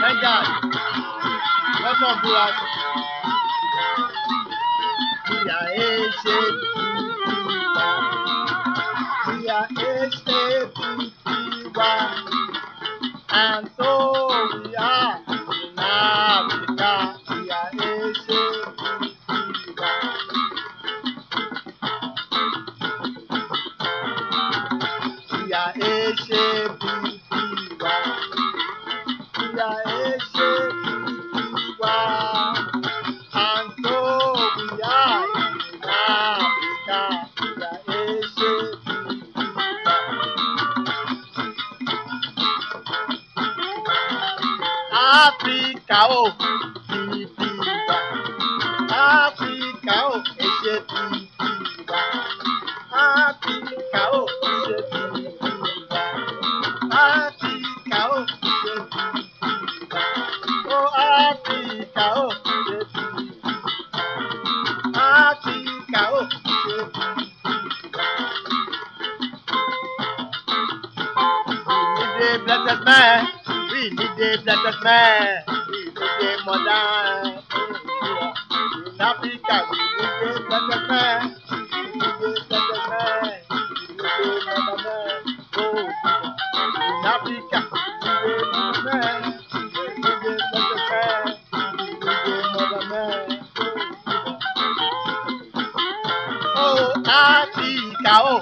Niger, welcome to us. We are H-A-P-P-Y. And so we are in Africa. We are H-A-P-P-Y. We are H-A-P-P-Y. We are H-A-P-P-Y. And so we are in Africa. We are H-A-P-P-Y. Africa, oh, P-P-Y. Africa, oh, H-A-P-P-Y. Africa, oh, H-A-P-P-Y. Africa, oh, H-A-P-P-Y. Oh, Africa, oh, H-A-P-P-Y. Africa, oh, H-A-P-P-Y. We need a blessed man. We need a blessed man. We need a modern. In Africa, we need a blessed man. We need a blessed man. We need a modern man. Oh, in Africa, we need a man. We need a blessed man. We need a modern man. Oh, Africa, oh,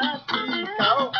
Africa, oh.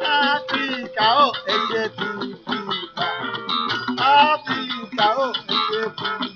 Africa, oh, H-A-P-P-Y. Africa, oh, H-A-P-P-Y.